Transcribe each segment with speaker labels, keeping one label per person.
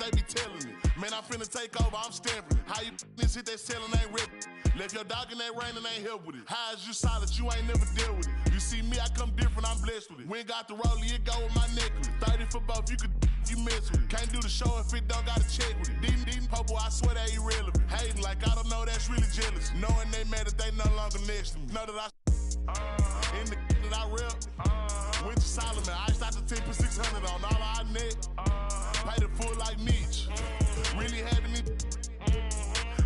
Speaker 1: they be telling it. Man, I'm finna take over, I'm stamping it. How you this hit that selling ain't ripping. Left your dog in that rain and ain't help with it. How is you solid, you ain't never dealt with it. You see me, I come different, I'm blessed with it. We ain't got the rollie, it go with my necklace. 30 for both, you could you mess with it. Can't do the show if it don't gotta check with it. Dean Popo, I swear they irrelevant. Hating like I don't know, that's really jealous. Knowing they mad that they no longer next to me. Know that I in the that I rep. Went to Solomon, I iced out the 10 for 600 on all our net. Paid it full like Mitch. Really having it.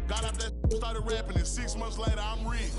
Speaker 1: Got out that started rapping, and 6 months later, I'm rich.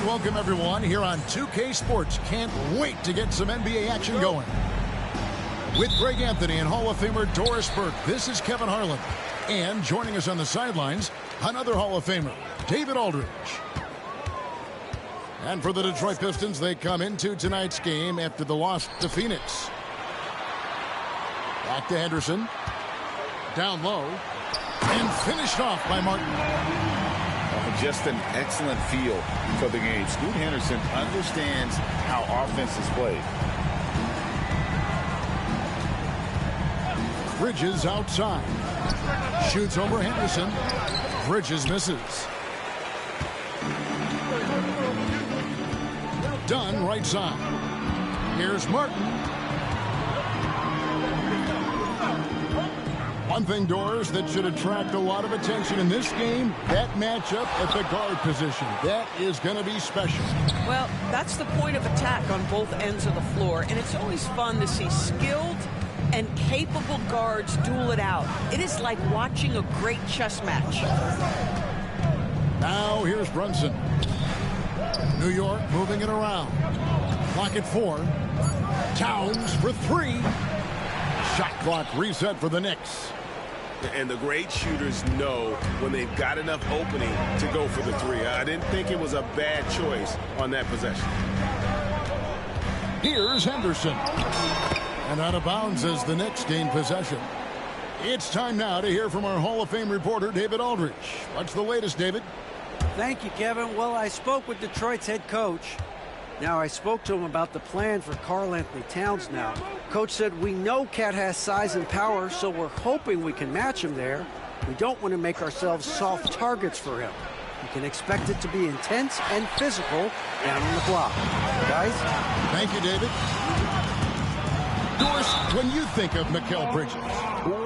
Speaker 2: Welcome everyone here on 2K Sports. Can't wait to get some NBA action going. With Greg Anthony and Hall of Famer Doris Burke, this is Kevin Harlan. And joining us on the sidelines, another Hall of Famer, David Aldridge. And for the Detroit Pistons, they come into tonight's game after the loss to Phoenix. Back to Henderson. Down low. And finished off by Martin.
Speaker 3: Just an excellent feel for the game. Scoot Henderson understands how offense is played.
Speaker 2: Bridges outside. Shoots over Henderson. Bridges misses. Dunn right side. Here's Martin. One thing, Doris, that should attract a lot of attention in this game, that matchup at the guard position. That is going to be special.
Speaker 4: Well, that's the point of attack on both ends of the floor, and it's always fun to see skilled and capable guards duel it out. It is like watching a great chess match.
Speaker 2: Now here's Brunson. New York moving it around. Clock at 4. Towns for 3. Shot clock reset for the Knicks.
Speaker 5: And the great shooters know when they've got enough opening to go for the 3. I didn't think it was a bad choice on that possession.
Speaker 2: Here's Henderson. And out of bounds as the Knicks gain possession. It's time now to hear from our Hall of Fame reporter, David Aldridge. What's the latest, David?
Speaker 6: Thank you, Kevin. Well, I spoke with Detroit's head coach. Now, I spoke to him about the plan for Karl Anthony Towns now. Coach said, we know Cat has size and power, so we're hoping we can match him there. We don't want to make ourselves soft targets for him. You can expect it to be intense and physical down on the block. Guys?
Speaker 2: Thank you, David. Doris, when you think of Mikal Bridges,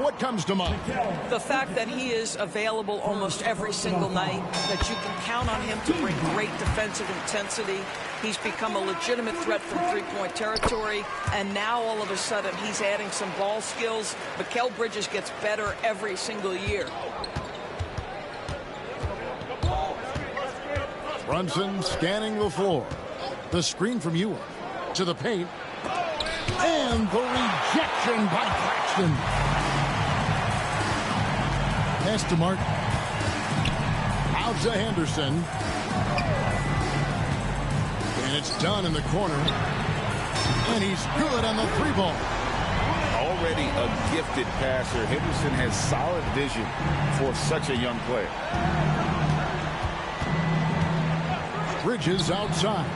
Speaker 2: what comes to mind?
Speaker 4: The fact that he is available almost every single night, that you can count on him to bring great defensive intensity. He's become a legitimate threat from three-point territory, and now all of a sudden he's adding some ball skills. Mikal Bridges gets better every single year.
Speaker 2: Brunson scanning the floor. The screen from Ewing to the paint. And the rejection by Claxton. Pass to Martin. Out to Henderson. And it's done in the corner. And he's good on the 3-ball.
Speaker 3: Already a gifted passer, Henderson has solid vision for such a young player.
Speaker 2: Bridges outside.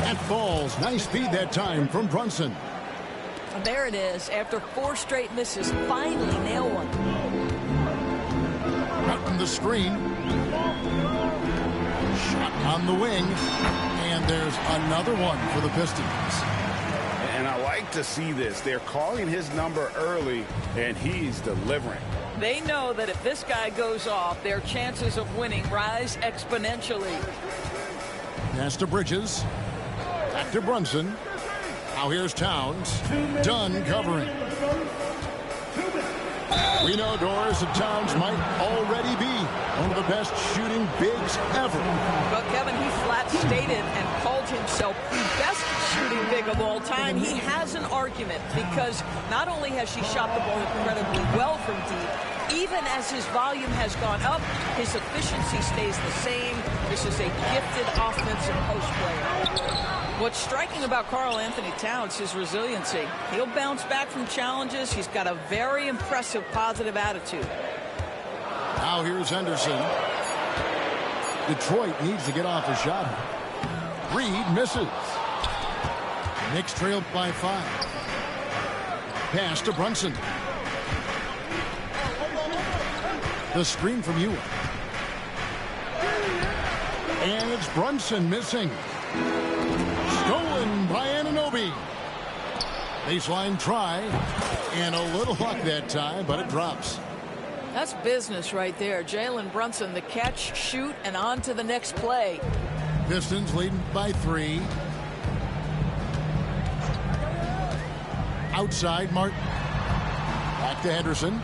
Speaker 2: That falls. Nice feed that time from Brunson.
Speaker 4: There it is. After 4 straight misses, finally nail one.
Speaker 2: Out in the screen. Shot on the wing. And there's another one for the Pistons.
Speaker 3: And I like to see this. They're calling his number early, and he's delivering.
Speaker 4: They know that if this guy goes off, their chances of winning rise exponentially.
Speaker 2: Pass to Bridges. Back to Brunson. Now here's Towns. Dunn covering. We know Doris and Towns might already be one of the best shooting bigs ever.
Speaker 4: But Kevin, he flat stated and called himself the best shooting big of all time. He has an argument because not only has she shot the ball incredibly well from deep, even as his volume has gone up, his efficiency stays the same. This is a gifted offensive post player. What's striking about Karl Anthony Towns is resiliency. He'll bounce back from challenges. He's got a very impressive positive attitude.
Speaker 2: Now here's Henderson. Detroit needs to get off a shot. Reed misses. Knicks trailed by 5. Pass to Brunson. The screen from Ewing. And it's Brunson missing. Stolen by Anunoby. Baseline try. And a little luck that time, but it drops.
Speaker 4: That's business right there. Jalen Brunson, the catch, shoot, and on to the next play.
Speaker 2: Pistons leading by 3. Outside, Martin. Back to Henderson.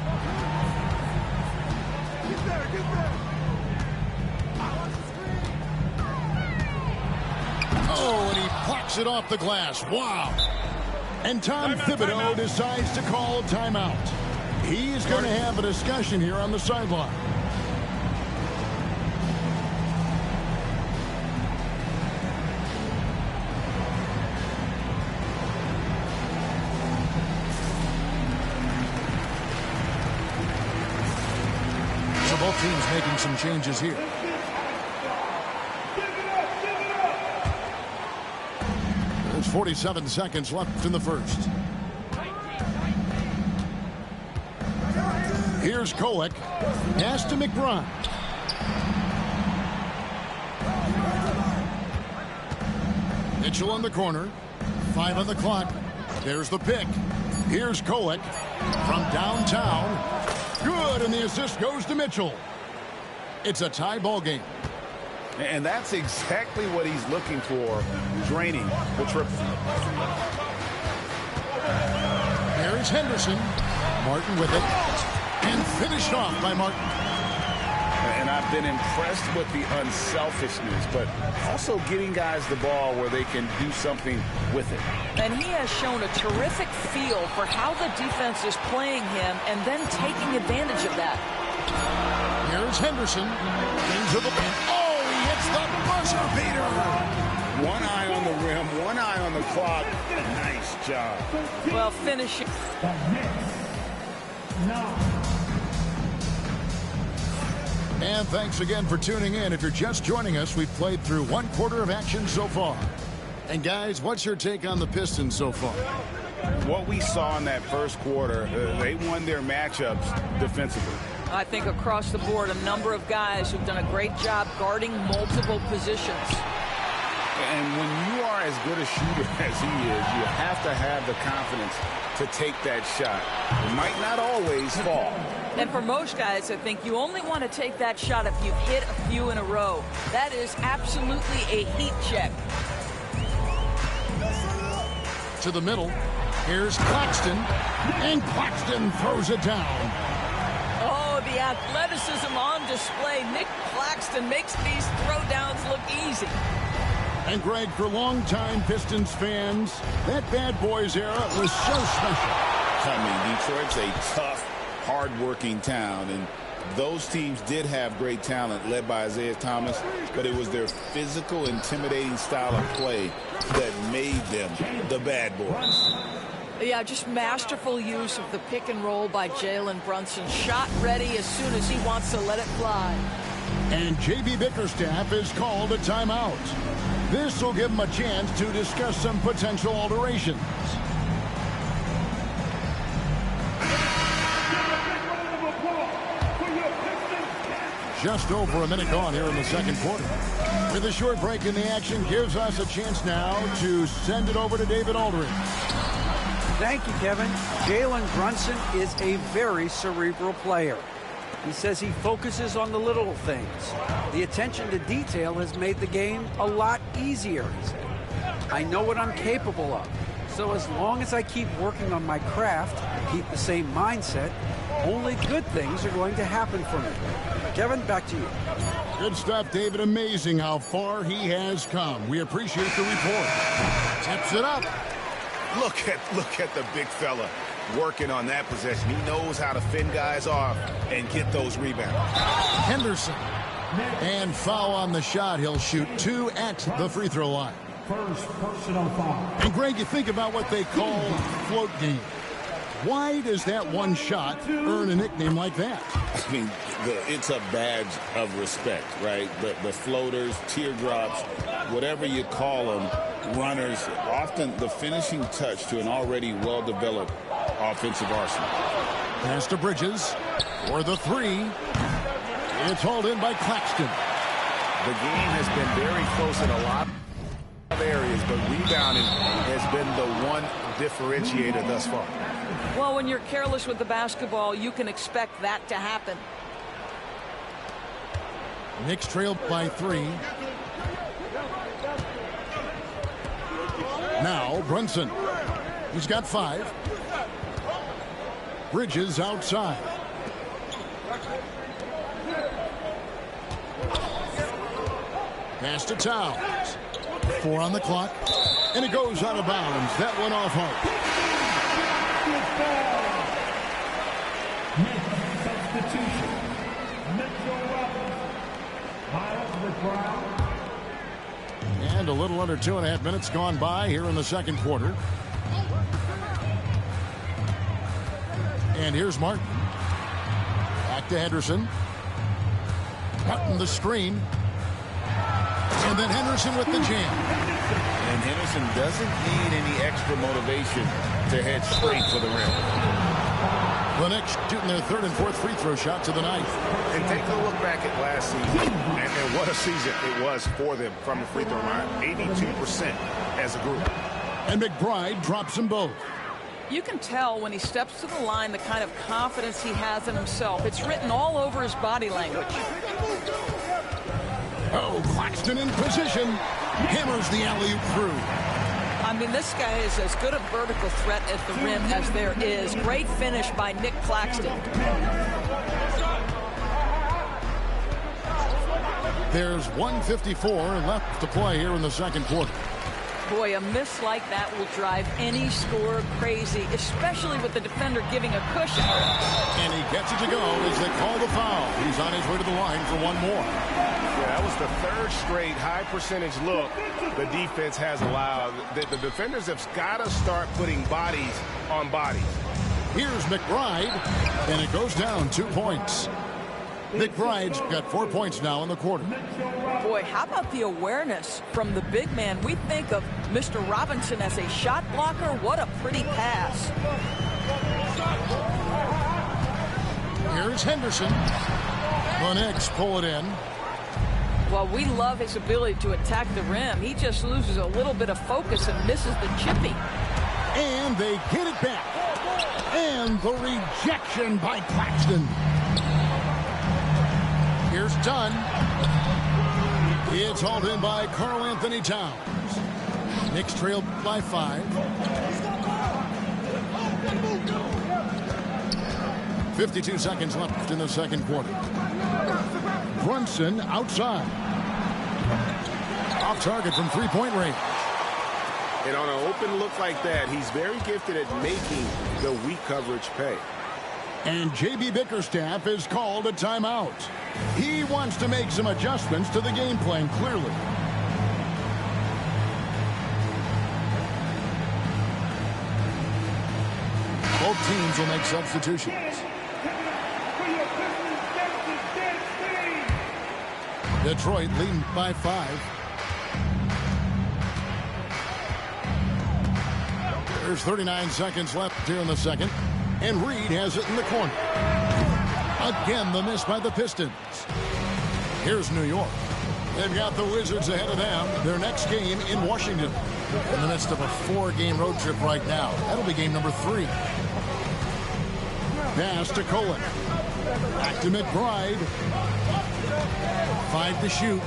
Speaker 2: Oh, and he plucks it off the glass. Wow. And Tom Thibodeau decides to call timeout. He's going to have a discussion here on the sideline. So both teams making some changes here. There's 47 seconds left in the first. Here's Kolek. Pass to McBride. Mitchell in the corner. 5 on the clock. There's the pick. Here's Kolek from downtown. Good, and the assist goes to Mitchell. It's a tie ball game.
Speaker 3: And that's exactly what he's looking for, draining the triple.
Speaker 2: There's Henderson. Martin with it. And finished off by Martin.
Speaker 3: And I've been impressed with the unselfishness, but also getting guys the ball where they can do something with it.
Speaker 4: And he has shown a terrific feel for how the defense is playing him and then taking advantage of that.
Speaker 2: Here's Henderson. Into the pin. Oh, he hits the buzzer beater.
Speaker 3: One eye on the rim, one eye on the clock. Nice job.
Speaker 4: Well, finishing.
Speaker 2: And thanks again for tuning in. If you're just joining us, we've played through 1/4 of action so far. And guys, what's your take on the Pistons so far?
Speaker 3: What we saw in that first quarter, they won their matchups defensively.
Speaker 4: I think across the board, a number of guys who've done a great job guarding multiple positions.
Speaker 3: And when you are as good a shooter as he is, you have to have the confidence to take that shot. It might not always fall.
Speaker 4: And for most guys, I think you only want to take that shot if you've hit a few in a row. That is absolutely a heat check.
Speaker 2: To the middle. Here's Claxton. And Claxton throws it down.
Speaker 4: Oh, the athleticism on display. Nick Claxton makes these throwdowns look easy.
Speaker 2: And Greg, for longtime Pistons fans, that Bad Boys era was so special.
Speaker 3: I mean, Detroit's a tough, hard-working town, and those teams did have great talent led by Isaiah Thomas, but it was their physical, intimidating style of play that made them the Bad Boys.
Speaker 4: Yeah, just masterful use of the pick and roll by Jalen Brunson. Shot ready as soon as he wants to let it fly.
Speaker 2: And J.B. Bickerstaff has called a timeout. This will give him a chance to discuss some potential alterations. Just over a minute gone here in the second quarter. With a short break in the action, gives us a chance now to send it over to David Aldridge.
Speaker 6: Thank you, Kevin. Jalen Brunson is a very cerebral player. He says he focuses on the little things. The attention to detail has made the game a lot easier, he said. I know what I'm capable of. So as long as I keep working on my craft, keep the same mindset, only good things are going to happen for me. Kevin, back to you.
Speaker 2: Good stuff, David. Amazing how far he has come. We appreciate the report. Tips it up.
Speaker 5: Look at the big fella working on that possession. He knows how to fend guys off and get those rebounds.
Speaker 2: Henderson. And foul on the shot. He'll shoot 2 at the free throw line.
Speaker 7: First personal foul.
Speaker 2: And Greg, you think about what they call float game. Why does that one shot earn a nickname like that?
Speaker 3: I mean, it's a badge of respect, right? The floaters, teardrops, whatever you call them, runners, often the finishing touch to an already well-developed offensive arsenal.
Speaker 2: Pass to Bridges for the 3. It's hauled in by Claxton.
Speaker 5: The game has been very close in a lot of areas, but rebounding has been the one differentiator thus far.
Speaker 4: Well, when you're careless with the basketball, you can expect that to happen.
Speaker 2: Knicks trailed by 3. Now Brunson. He's got 5. Bridges outside. Pass to Towns. 4 on the clock. And it goes out of bounds. That went off hard. And a little under 2.5 minutes gone by here in the second quarter. And here's Martin. Back to Henderson. Cutting the screen. And then Henderson with the jam.
Speaker 3: And Henderson doesn't need any extra motivation to head straight for the rim.
Speaker 2: The Knicks shooting their 3rd and 4th free throw shots of the night.
Speaker 5: And take a look back at last season, and what a season it was for them from the free throw line. 82% as a group.
Speaker 2: And McBride drops them both.
Speaker 4: You can tell when he steps to the line the kind of confidence he has in himself. It's written all over his body language.
Speaker 2: Oh, Claxton in position. Hammers the alley-oop through.
Speaker 4: I mean, this guy is as good a vertical threat at the rim as there is. Great finish by Nick Claxton.
Speaker 2: There's 1:54 left to play here in the second quarter.
Speaker 4: Boy, a miss like that will drive any scorer crazy, especially with the defender giving a cushion.
Speaker 2: And he gets it to go as they call the foul. He's on his way to the line for one more.
Speaker 5: Yeah, that was the 3rd straight high percentage look the defense has allowed. The defenders have got to start putting bodies on bodies.
Speaker 2: Here's McBride, and it goes down 2 points. McBride's got 4 points now in the quarter.
Speaker 4: Boy, how about the awareness from the big man? We think of Mr. Robinson as a shot blocker. What a pretty pass.
Speaker 2: Here's Henderson. The Knicks pull it in.
Speaker 4: Well, we love his ability to attack the rim. He just loses a little bit of focus and misses the chippy.
Speaker 2: And they get it back. And the rejection by Claxton. Here's Dunn. It's hauled in by Karl Anthony Towns. Knicks trailed by 5. 52 seconds left in the second quarter. Brunson outside. Off target from three-point range.
Speaker 5: And on an open look like that, he's very gifted at making the weak coverage pay.
Speaker 2: And J.B. Bickerstaff is called a timeout. He wants to make some adjustments to the game plan, clearly. Both teams will make substitutions. Detroit leading by 5. There's 39 seconds left here in the second. And Reed has it in the corner. Again, the miss by the Pistons. Here's New York. They've got the Wizards ahead of them. Their next game in Washington. In the midst of a 4-game road trip right now. That'll be game number 3. Pass to Colin. Back to McBride. 5 to shoot.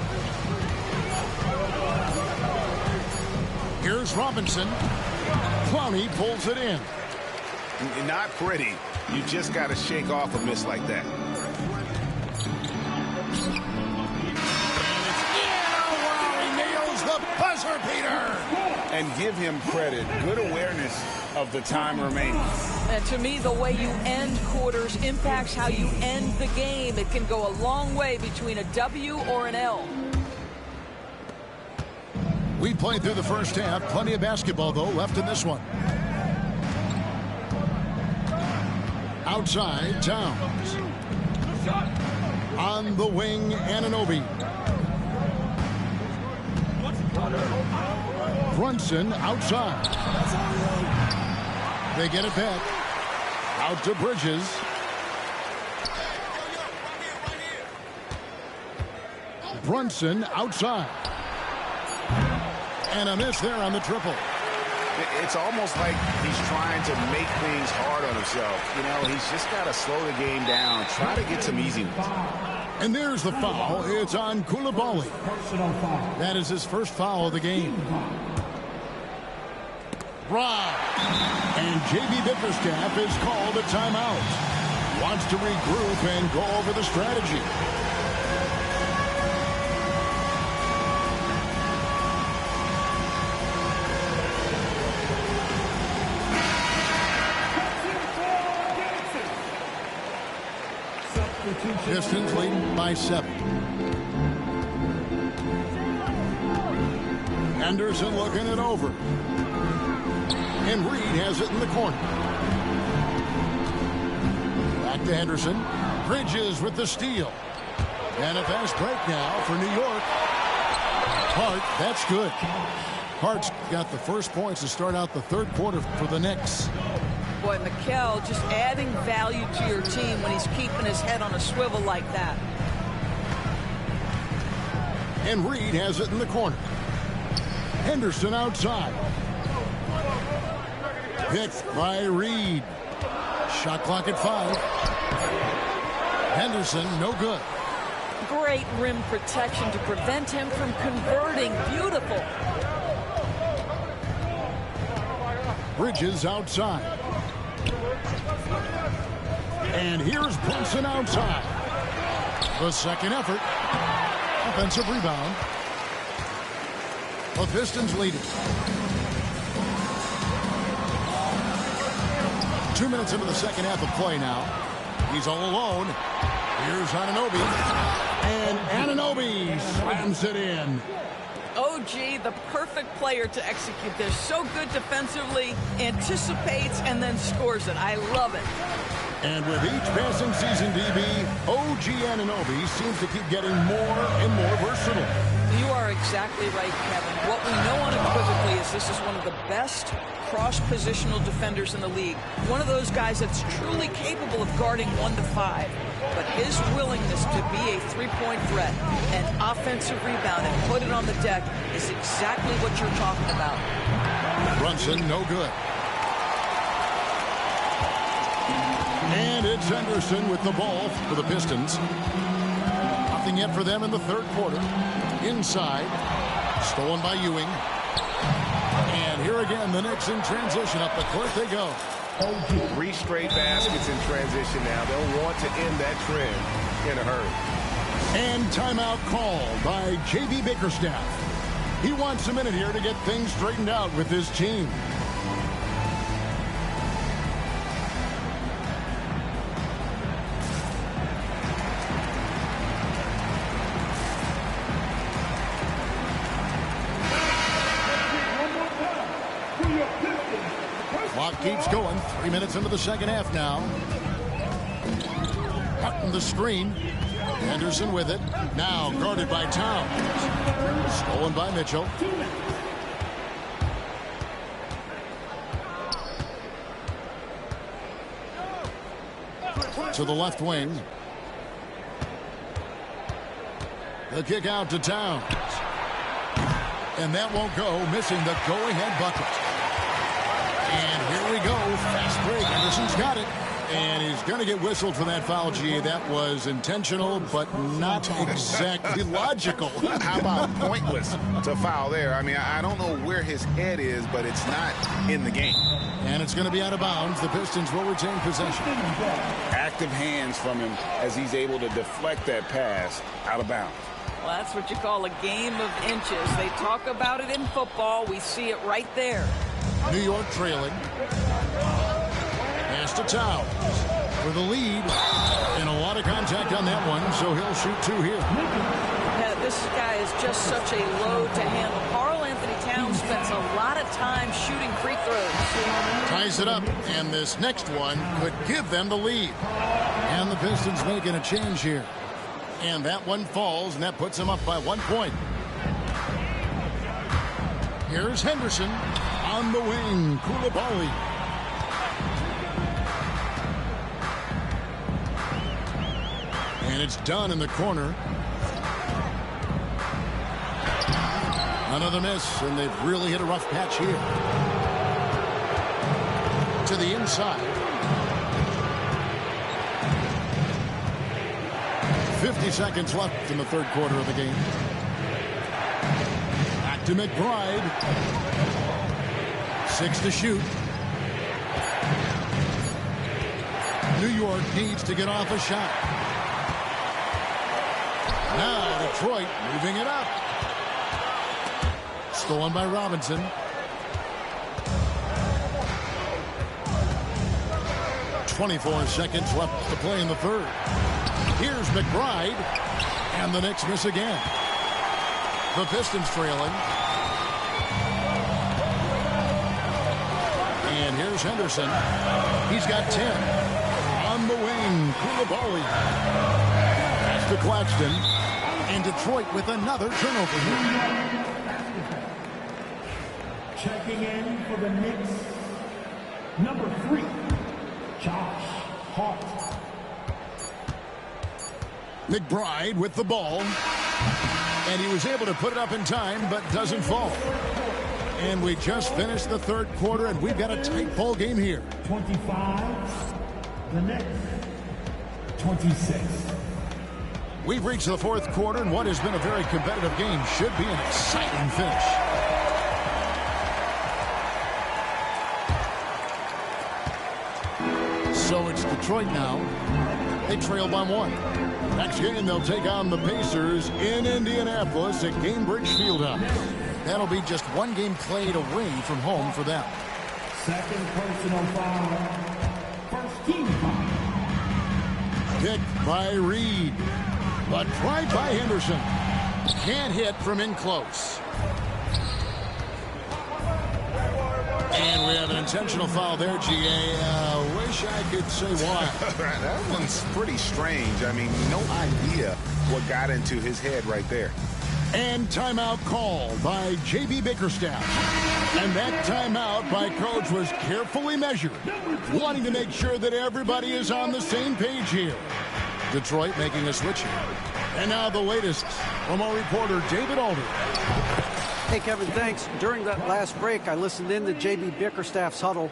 Speaker 2: Here's Robinson. Clowney pulls it in.
Speaker 5: Not pretty. You just got to shake off a miss like that.
Speaker 2: He nails the buzzer beater.
Speaker 3: And give him credit. Good awareness of the time remaining.
Speaker 4: And to me, the way you end quarters impacts how you end the game. It can go a long way between a W or an L.
Speaker 2: We played through the first half. Plenty of basketball, though, left in this one. Outside, Towns. On the wing, Anunoby. Brunson outside. They get it back. Out to Bridges. Brunson outside. And a miss there on the triple.
Speaker 3: It's almost like he's trying to make things hard on himself. You know, he's just got to slow the game down. Try to get some easy ones.
Speaker 2: And there's the foul. It's on Coulibaly. That is his first foul of the game. Rob. And J.B. Bickerstaff is called a timeout. Wants to regroup and go over the strategy. Pistons leading by 7. Anderson looking it over. And Reed has it in the corner. Back to Henderson. Bridges with the steal. And a fast break now for New York. Hart, that's good. Hart's got the first points to start out the third quarter for the Knicks.
Speaker 4: Boy, Mikal just adding value to your team when he's keeping his head on a swivel like that.
Speaker 2: And Reed has it in the corner. Henderson outside. Picked by Reed. Shot clock at 5. Henderson, no good.
Speaker 4: Great rim protection to prevent him from converting. Beautiful.
Speaker 2: Bridges outside. And here's Brunson outside. The second effort. Offensive rebound. The Pistons leading. 2 minutes into the second half of play now. He's all alone. Here's Anunoby. And Anunoby slams it in.
Speaker 4: OG, the perfect player to execute this. So good defensively, anticipates, and then scores it. I love it.
Speaker 2: And with each passing season, DB, OG Anunoby seems to keep getting more and more versatile.
Speaker 4: You are exactly right, Kevin. What we know unequivocally is this is one of the best cross-positional defenders in the league. One of those guys that's truly capable of guarding 1 to 5. But his willingness to be a three-point threat, an offensive rebound, and put it on the deck is exactly what you're talking about.
Speaker 2: Brunson, no good. And it's Henderson with the ball for the Pistons. Nothing yet for them in the third quarter. Inside. Stolen by Ewing. And here again, the Knicks in transition. Up the court they go.
Speaker 5: 3 straight baskets in transition now. They'll want to end that trend in a hurry.
Speaker 2: And timeout called by J.B. Bickerstaff. He wants a minute here to get things straightened out with his team. Clock keeps going. 3 minutes into the second half now. Cutting the screen. Henderson with it. Now guarded by Towns. Stolen by Mitchell. To the left wing. The kick out to Towns. And that won't go. Missing the go-ahead bucket. And here we go. Fast break. Henderson's got it. And he's going to get whistled for that foul, G. That was intentional, but not exactly logical.
Speaker 3: How about pointless to foul there? I mean, I don't know where his head is, but it's not in the game.
Speaker 2: And it's going to be out of bounds. The Pistons will retain possession.
Speaker 3: Active hands from him as he's able to deflect that pass out of bounds.
Speaker 4: Well, that's what you call a game of inches. They talk about it in football. We see it right there.
Speaker 2: New York trailing. Pass to Towns for the lead. And a lot of contact on that one, so he'll shoot two here.
Speaker 4: Yeah, this guy is just such a load to handle. Karl Anthony Towns spends a lot of time shooting free throws.
Speaker 2: Ties it up, and this next one could give them the lead. And the Pistons making a change here. And that one falls, and that puts them up by 1 point. Here's Henderson on the wing. Koulibaly. And it's done in the corner. Another miss, and they've really hit a rough patch here. To the inside. 50 seconds left in the third quarter of the game. Back to McBride. 6 to shoot. New York needs to get off a shot. Now Detroit moving it up. Stolen by Robinson. .24 seconds left to play in the third. Here's McBride. And the Knicks miss again. The Pistons trailing. And here's Henderson. He's got 10. On the wing, Koulibaly. Pass to Claxton. And Detroit with another turnover here.
Speaker 7: Checking in for the Knicks, number 3, Josh Hart.
Speaker 2: McBride with the ball. And he was able to put it up in time, but doesn't fall. And we just finished the third quarter, and we've got a tight ball game here.
Speaker 7: 25, the Knicks, 26.
Speaker 2: We've reached the fourth quarter, and what has been a very competitive game should be an exciting finish. So it's Detroit now. They trail by 1. Next game, they'll take on the Pacers in Indianapolis at Gainbridge Fieldhouse. That'll be just one game played away from home for them.
Speaker 7: Second personal foul. First team foul.
Speaker 2: Picked by Reed, but tried by Henderson. Can't hit from in close. And we have an intentional foul there, GA. Wish I could say why.
Speaker 3: That one's pretty strange. I mean, no idea what got into his head right there.
Speaker 2: And timeout called by J.B. Bickerstaff. And that timeout by Coach was carefully measured, wanting to make sure that everybody is on the same page here. Detroit making a switch here. And now the latest from our reporter, David Alder.
Speaker 6: Hey, Kevin, thanks. During that last break, I listened in to J.B. Bickerstaff's huddle.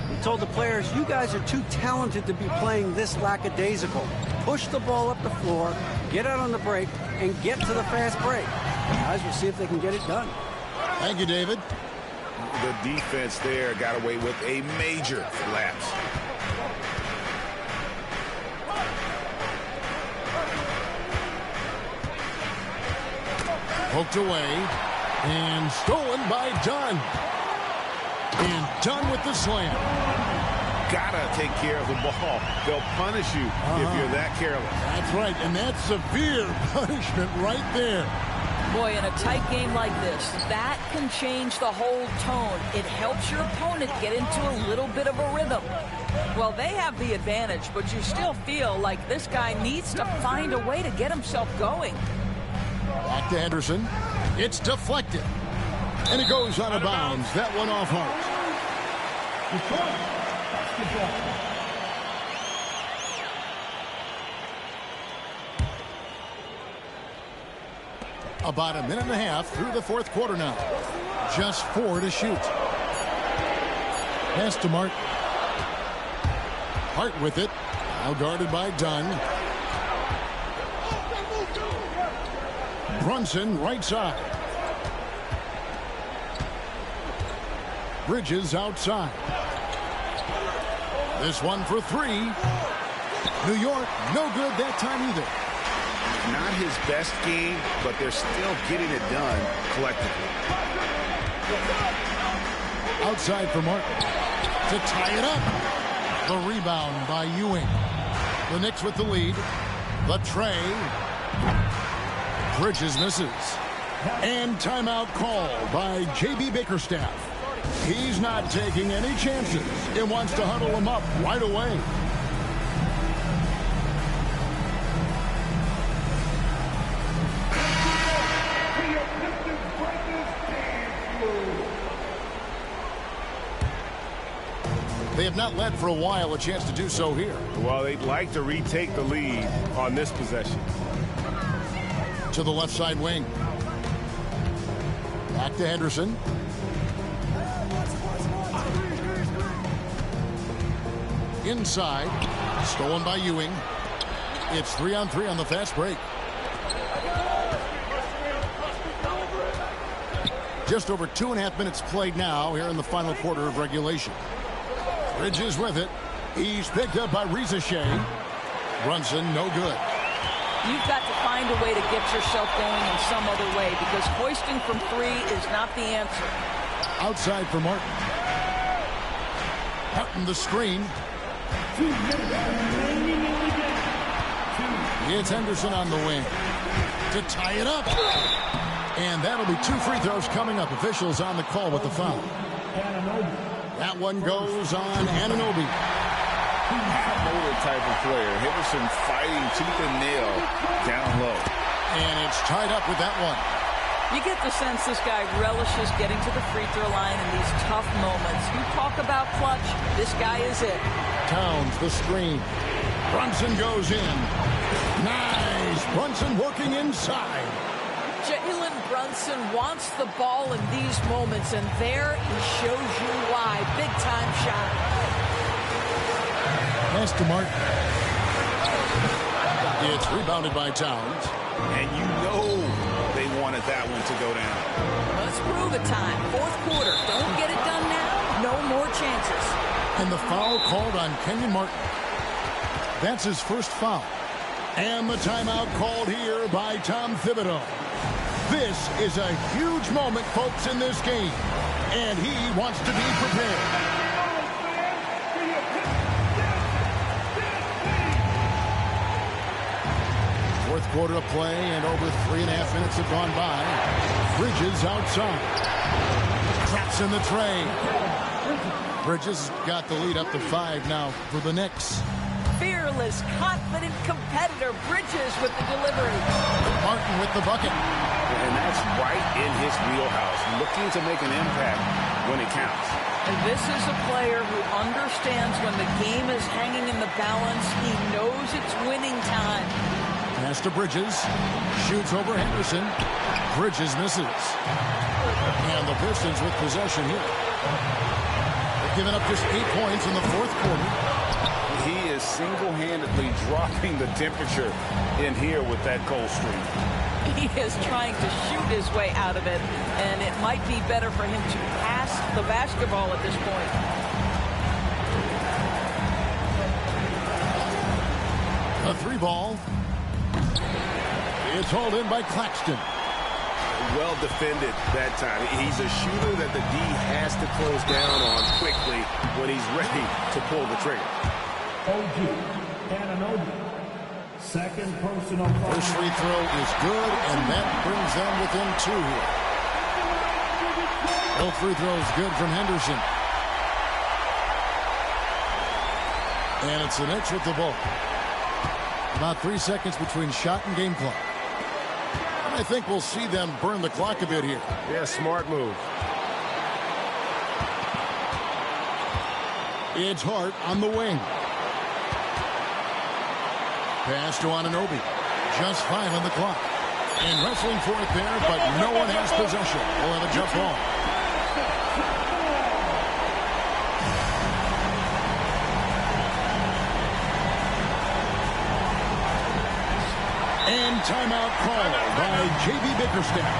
Speaker 6: He told the players, you guys are too talented to be playing this lackadaisical. Push the ball up the floor, get out on the break, and get to the fast break. Guys, we'll see if they can get it done.
Speaker 2: Thank you, David.
Speaker 3: The defense there got away with a major lapse.
Speaker 2: Poked away. And stolen by Dunn. And Dunn with the slam.
Speaker 5: Gotta take care of the ball. They'll punish you if you're that careless.
Speaker 2: That's right, and that's severe punishment right there.
Speaker 4: Boy, in a tight game like this, that can change the whole tone. It helps your opponent get into a little bit of a rhythm. Well, they have the advantage, but you still feel like this guy needs to find a way to get himself going.
Speaker 2: Back to Henderson. It's deflected. And it goes out of bounds. That one off Hart. About a minute and a half through the fourth quarter now. Just 4 to shoot. Pass to Martin. Hart with it. Now guarded by Dunn. Brunson right side. Bridges outside. This one for 3. New York, no good that time either.
Speaker 5: Not his best game, but they're still getting it done collectively.
Speaker 2: Outside for Martin to tie it up. The rebound by Ewing. The Knicks with the lead. The tray. Bridges misses. And timeout call by J.B. Bickerstaff. He's not taking any chances and wants to huddle him up right away. They have not led for a while, a chance to do so here.
Speaker 5: Well, they'd like to retake the lead on this possession.
Speaker 2: To the left side wing. Back to Henderson. Inside. Stolen by Ewing. It's 3-on-3 on the fast break. Just over 2.5 minutes played now here in the final quarter of regulation. Bridges with it. He's picked up by Rizachet. Brunson, no good.
Speaker 4: You've got to find a way to get yourself going in some other way because hoisting from 3 is not the answer.
Speaker 2: Outside for Martin. Martin the screen. It's Henderson on the wing to tie it up. And that'll be 2 free throws coming up. Officials on the call with the foul. That one goes on Anunoby.
Speaker 3: Motor type of player. Henderson fighting tooth and nail down low.
Speaker 2: And it's tied up with that one.
Speaker 4: You get the sense this guy relishes getting to the free throw line in these tough moments. You talk about clutch, this guy is it.
Speaker 2: Towns the screen. Brunson goes in. Nice. Brunson working inside.
Speaker 4: Jalen Brunson wants the ball in these moments, and there he shows you why. Big-time shot.
Speaker 2: Pass to Martin. It's rebounded by Towns.
Speaker 5: And you know they wanted that one to go down.
Speaker 4: Let's prove it time. Fourth quarter. Don't get it done now. No more chances.
Speaker 2: And the foul called on Kenyon Martin. That's his first foul. And the timeout called here by Tom Thibodeau. This is a huge moment, folks, in this game. And he wants to be prepared. Fourth quarter of play, and over 3.5 minutes have gone by. Bridges outside. Traps in the tray. Bridges got the lead up to 5 now for the Knicks.
Speaker 4: Fearless, confident competitor. Bridges with the delivery.
Speaker 2: Martin with the bucket.
Speaker 5: And that's right in his wheelhouse, looking to make an impact when it counts.
Speaker 4: And this is a player who understands when the game is hanging in the balance. He knows it's winning time.
Speaker 2: Pass to Bridges. Shoots over Henderson. Bridges misses. And the Pistons with possession here. They've given up just 8 points in the fourth quarter.
Speaker 5: He is single-handedly dropping the temperature in here with that cold streak.
Speaker 4: He is trying to shoot his way out of it, and it might be better for him to pass the basketball at this point.
Speaker 2: A 3 ball. It's hauled in by Claxton.
Speaker 5: well defended that time. He's a shooter that the D has to close down on quickly when he's ready to pull the trigger.
Speaker 7: OG Anunoby. Second personal foul.
Speaker 2: First free throw is good, and that brings them within 2 here. Both free throws good from Henderson. And it's the Knicks with the ball. About 3 seconds between shot and game clock. And I think we'll see them burn the clock a bit here.
Speaker 5: Yeah, smart move.
Speaker 2: It's Hart on the wing. Pass to Anunoby. Just 5 on the clock. And wrestling for it there, but no one has possession. We'll have a jump ball. And timeout called by J.B. Bickerstaff.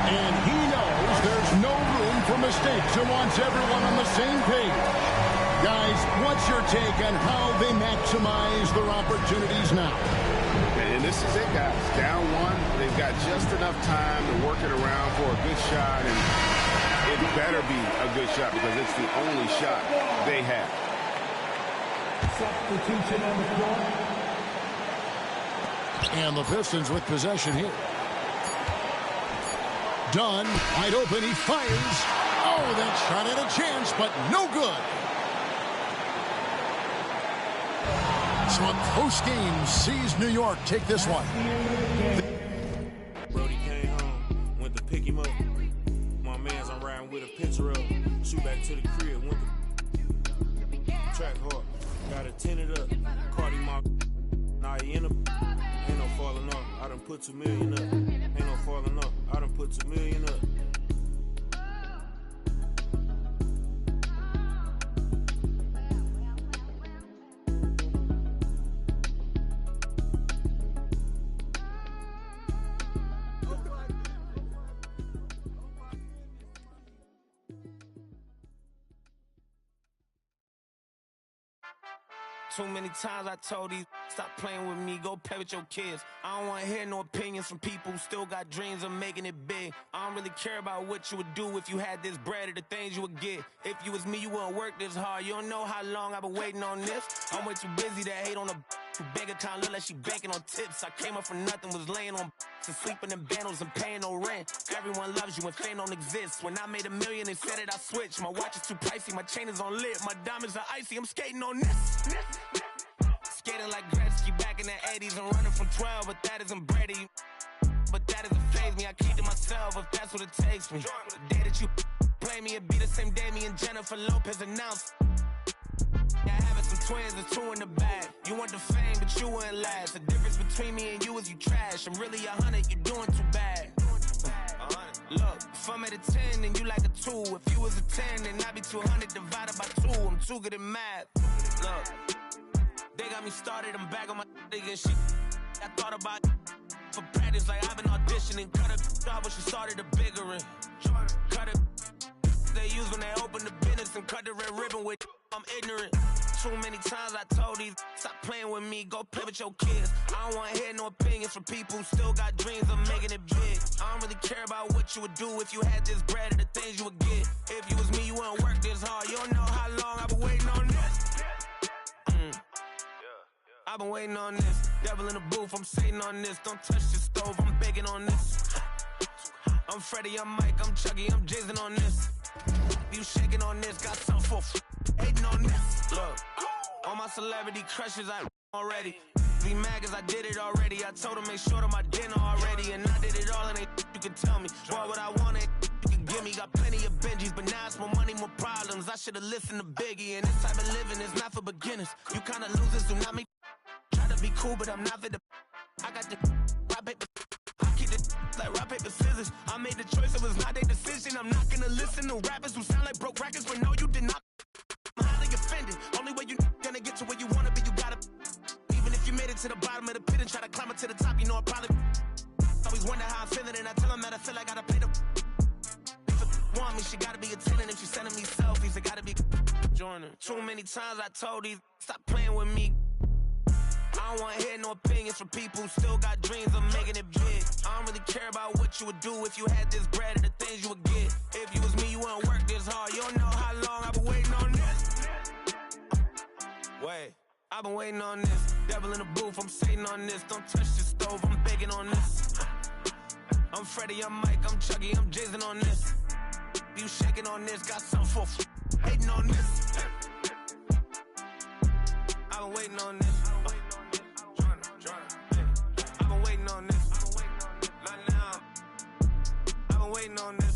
Speaker 2: And he knows there's no room for mistakes and wants everyone on the same page. Guys, what's your take on how they maximize their opportunities now?
Speaker 5: And this is it, guys. Down 1, they've got just enough time to work it around for a good shot, and it better be a good shot because it's the only shot they have.
Speaker 7: Substitution on the floor.
Speaker 2: And the Pistons with possession here. Dunn, wide open, he fires. Oh, that shot had a chance, but no good. So a close game sees New York take this one.
Speaker 8: Brody came home, went to pick him up. My man's I'm riding with a picture of. Shoot back to the crib, went to track hard. Got it tinted up, caught him off. Now he in a, ain't no falling off. I done put 2 million up. Ain't no falling off. I done put 2 million up. Too many times I told these stop playing with me, go play with your kids. I don't want to hear no opinions from people who still got dreams of making it big. I don't really care about what you would do if you had this bread or the things you would get. If you was me, you wouldn't work this hard. You don't know how long I've been waiting on this. I'm way too busy to hate on a bank account, look like she banking on tips. I came up for nothing, was laying on and sleeping in bundles and paying no rent. Everyone loves you when fame don't exist. When I made $1 million, they said it, I switched. My watch is too pricey, my chain is on lit, my diamonds are icy, I'm skating on this. Skating like Gretzky back in the 80s. I'm running from 12, but that isn't Brady. But that doesn't faze me, I keep to myself if that's what it takes me. The day that you play me, it be the same day me and Jennifer Lopez announced. Yeah, having some twins, there's 2 in the bag. You want the fame, but you wouldn't last. The difference between me and you is you trash. I'm really 100, you doing too bad. Look, if I'm at a 10, then you like a 2. If you was a 10, then I'd be 200 divided by 2. I'm too good at math. Look, they got me started, I'm back on my nigga and shit. I thought about for practice, like I've been auditioning. Cut it off when she started a bigger one. Cut it they use when they open the business and cut the red ribbon with I'm ignorant. Too many times I told these stop playing with me, go play with your kids. I don't want to hear no opinions from people who still got dreams of making it big. I don't really care about what you would do if you had this bread or the things you would get. If you was me, you wouldn't work this hard. You don't know how long I've been waiting on this. I've been waiting on this. Devil in the booth, I'm sitting on this. Don't touch the stove, I'm begging on this. I'm Freddie, I'm Mike, I'm Chucky, I'm jizzing on this. You shaking on this, got some for hating on this. Look, all my celebrity crushes, I already. Be mad cause I did it already. I told them make sure to my dinner already. And I did it all and you can tell me. Boy, what I wanted, you can give me. Got plenty of Benjis, but now it's more money, more problems. I should've listened to Biggie. And this type of living is not for beginners. You kinda losers, do not make try to be cool, but I'm not for the I got the rock, paper. I keep it like rock, paper, scissors. I made the choice, it was not their decision. I'm not gonna listen to rappers who sound like broke records, but no, you did not. I'm highly offended. Only way you gonna get to where you wanna be, you gotta. Even if you made it to the bottom of the pit and try to climb it to the top, you know I probably always wonder how I'm feeling, and I tell them that I feel like I gotta pay the. If a want me, she gotta be attending. If she sending me selfies, it gotta be joining. Too many times I told these stop playing with me. I I don't want to hear no opinions from people who still got dreams of making it big. I don't really care about what you would do if you had this bread or the things you would get. If you was me, you wouldn't work this hard. You don't know how long I've been waiting on this. Wait, I've been waiting on this. Devil in the booth, I'm sitting on this. Don't touch the stove, I'm baking on this. I'm Freddie, I'm Mike, I'm Chucky, I'm Jason on this. You shaking on this, got something for hating on this. I've been waiting on this. I've been waiting on this. Not now. I've been waiting on this.